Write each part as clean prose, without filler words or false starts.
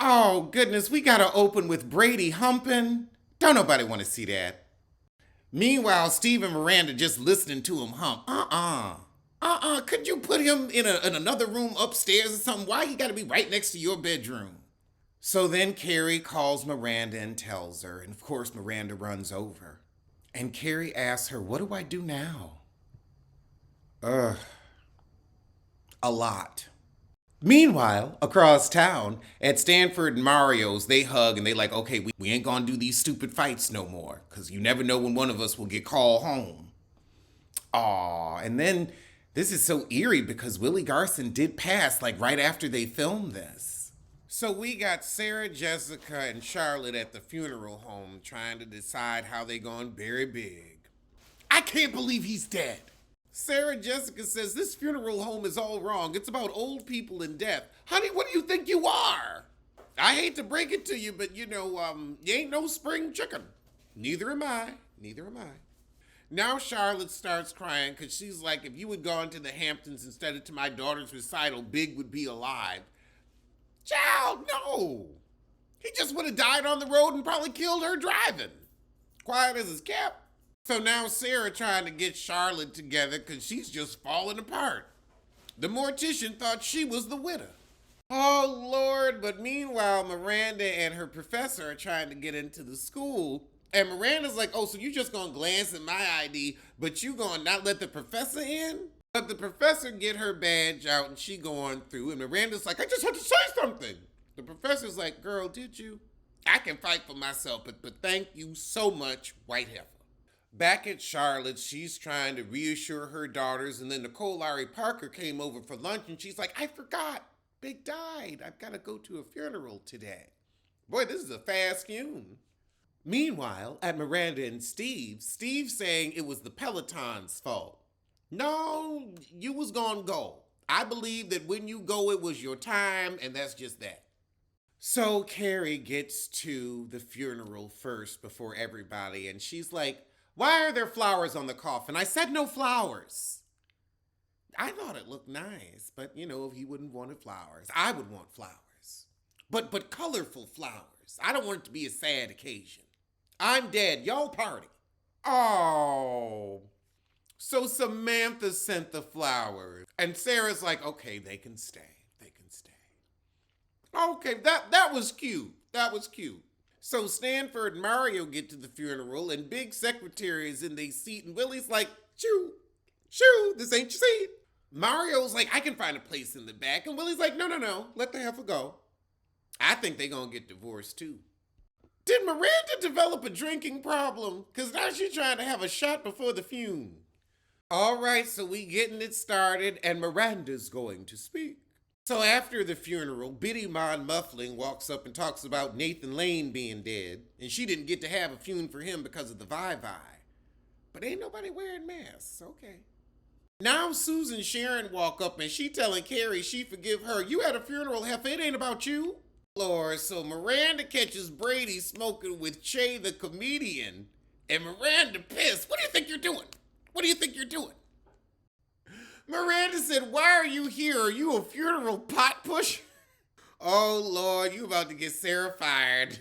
Oh, goodness, we gotta open with Brady humping. Don't nobody want to see that. Meanwhile, Steve and Miranda just listening to him hump. Could you put him in another room upstairs or something? Why he gotta be right next to your bedroom? So then Carrie calls Miranda and tells her, and of course Miranda runs over. And Carrie asks her, what do I do now? Ugh, a lot. Meanwhile, across town, at Stanford and Mario's, they hug and they like, okay, we ain't gonna do these stupid fights no more, because you never know when one of us will get called home. Aw, and then this is so eerie because Willie Garson did pass like right after they filmed this. So we got Sarah, Jessica, and Charlotte at the funeral home trying to decide how they gonna bury Big. I can't believe he's dead. Sarah Jessica says this funeral home is all wrong. It's about old people and death. Honey, what do you think you are? I hate to break it to you, but you ain't no spring chicken. Neither am I. Neither am I. Now Charlotte starts crying because she's like, if you had gone to the Hamptons instead of to my daughter's recital, Big would be alive. Child, no. He just would have died on the road and probably killed her driving. Quiet as his kept. So now Sarah trying to get Charlotte together because she's just falling apart. The mortician thought she was the widow. Oh, Lord. But meanwhile, Miranda and her professor are trying to get into the school. And Miranda's like, oh, so you just going to glance at my ID, but you going to not let the professor in? But the professor get her badge out and she going through. And Miranda's like, I just had to say something. The professor's like, girl, did you? I can fight for myself, but thank you so much, white heifer. Back at Charlotte's, she's trying to reassure her daughters, and then Nicole Lowry Parker came over for lunch, and she's like, I forgot. Big died. I've got to go to a funeral today. Boy, this is a fast fume. Meanwhile, at Miranda and Steve saying it was the Peloton's fault. No, you was gonna go. I believe that when you go, it was your time, and that's just that. So Carrie gets to the funeral first before everybody, and she's like, why are there flowers on the coffin? I said no flowers. I thought it looked nice, but if he wouldn't wanted flowers, I would want flowers. But colorful flowers. I don't want it to be a sad occasion. I'm dead. Y'all party. Oh. So Samantha sent the flowers. And Sarah's like, okay, they can stay. They can stay. Okay, that was cute. That was cute. So Stanford and Mario get to the funeral, and Big Secretary is in their seat, and Willie's like, shoo, this ain't your seat. Mario's like, I can find a place in the back, and Willie's like, no, let the heifer go. I think they gonna get divorced too. Did Miranda develop a drinking problem? Because now she's trying to have a shot before the funeral. All right, so we getting it started, and Miranda's going to speak. So after the funeral, Biddy Mon Muffling walks up and talks about Nathan Lane being dead, and she didn't get to have a funeral for him because of the Vi-Vi. But ain't nobody wearing masks, okay. Now Susan Sharon walk up and she telling Carrie she forgive her. You had a funeral, heifer, it ain't about you. Lord, so Miranda catches Brady smoking with Che the comedian, and Miranda pissed. What do you think you're doing? What do you think you're doing? Miranda said, why are you here? Are you a funeral pot push? Oh, Lord, you about to get Sarah fired.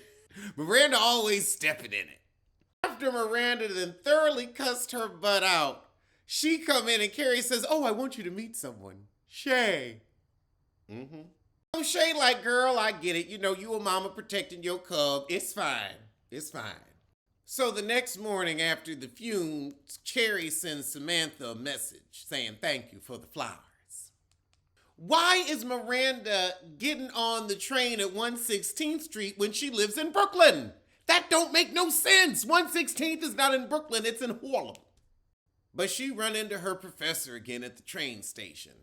Miranda always stepping in it. After Miranda then thoroughly cussed her butt out, she come in and Carrie says, oh, I want you to meet someone. Shay. Oh, Shay like, girl, I get it. You a mama protecting your cub. It's fine. It's fine. So the next morning after the funeral, Carrie sends Samantha a message saying thank you for the flowers. Why is Miranda getting on the train at 116th Street when she lives in Brooklyn? That don't make no sense. 116th is not in Brooklyn, it's in Harlem. But she run into her professor again at the train station.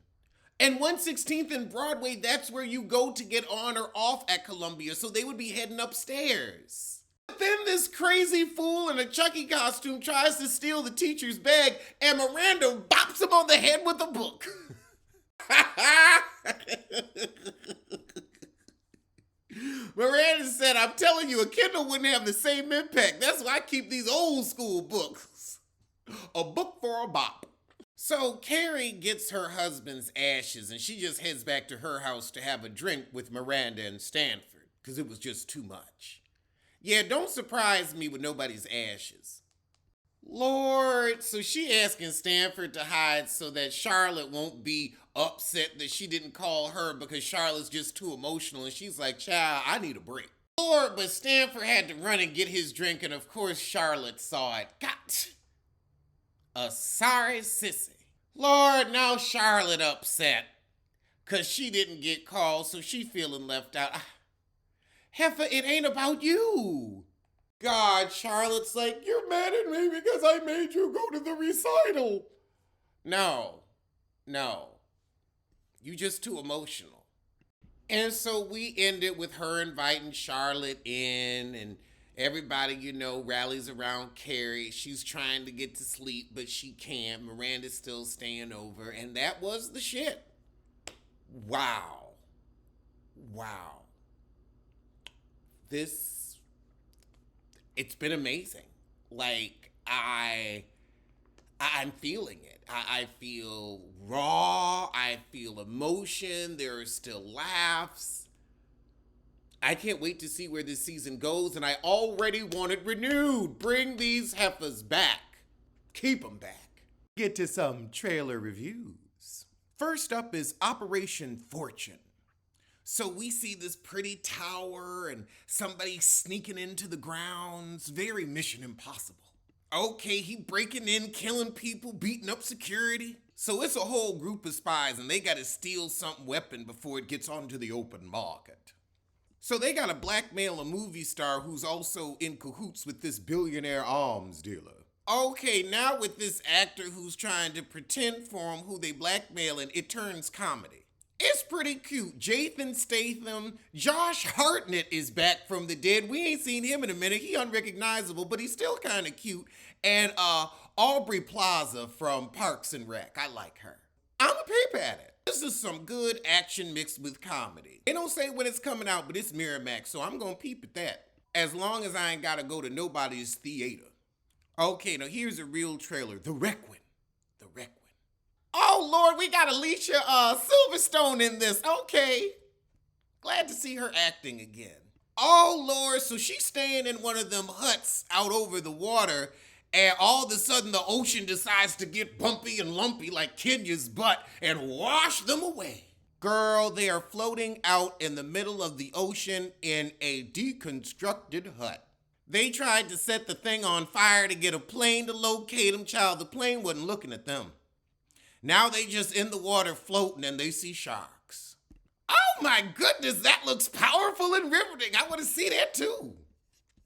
And 116th and Broadway, that's where you go to get on or off at Columbia, so they would be heading upstairs. But then this crazy fool in a Chucky costume tries to steal the teacher's bag, and Miranda bops him on the head with a book. Miranda said, I'm telling you, a Kindle wouldn't have the same impact. That's why I keep these old school books. A book for a bop. So Carrie gets her husband's ashes, and she just heads back to her house to have a drink with Miranda and Stanford. because it was just too much. Yeah, don't surprise me with nobody's ashes. Lord, so she asking Stanford to hide so that Charlotte won't be upset that she didn't call her because Charlotte's just too emotional, and she's like, child, I need a break. Lord, but Stanford had to run and get his drink, and of course Charlotte saw it. Got a sorry sissy. Lord, now Charlotte upset because she didn't get called, so she feeling left out. Heifer, it ain't about you. God, Charlotte's like, you're mad at me because I made you go to the recital. No. You just too emotional. And so we ended with her inviting Charlotte in, and everybody, rallies around Carrie. She's trying to get to sleep, but she can't. Miranda's still staying over, and that was the shit. Wow. It's been amazing. Like, I'm feeling it. I feel raw. I feel emotion. There are still laughs. I can't wait to see where this season goes, and I already want it renewed. Bring these heifers back. Keep them back. Get to some trailer reviews. First up is Operation Fortune. So we see this pretty tower and somebody sneaking into the grounds. Very Mission Impossible. Okay, he breaking in, killing people, beating up security. So it's a whole group of spies, and they gotta steal some weapon before it gets onto the open market. So they gotta blackmail a movie star who's also in cahoots with this billionaire arms dealer. Okay, now with this actor who's trying to pretend for him who they blackmailing, it turns comedy. It's pretty cute. Jathan Statham, Josh Hartnett is back from the dead. We ain't seen him in a minute. He unrecognizable, but he's still kind of cute. And Aubrey Plaza from Parks and Rec. I like her. I'm a peep at it. This is some good action mixed with comedy. They don't say when it's coming out, but it's Miramax, so I'm gonna peep at that. As long as I ain't gotta go to nobody's theater. Okay, now here's a real trailer. The Requiem. Oh, Lord, we got Alicia Silverstone in this. Okay. Glad to see her acting again. Oh, Lord, so she's staying in one of them huts out over the water, and all of a sudden the ocean decides to get bumpy and lumpy like Kenya's butt and wash them away. Girl, they are floating out in the middle of the ocean in a deconstructed hut. They tried to set the thing on fire to get a plane to locate them. Child, the plane wasn't looking at them. Now they just in the water floating and they see sharks. Oh my goodness, that looks powerful and riveting. I want to see that too.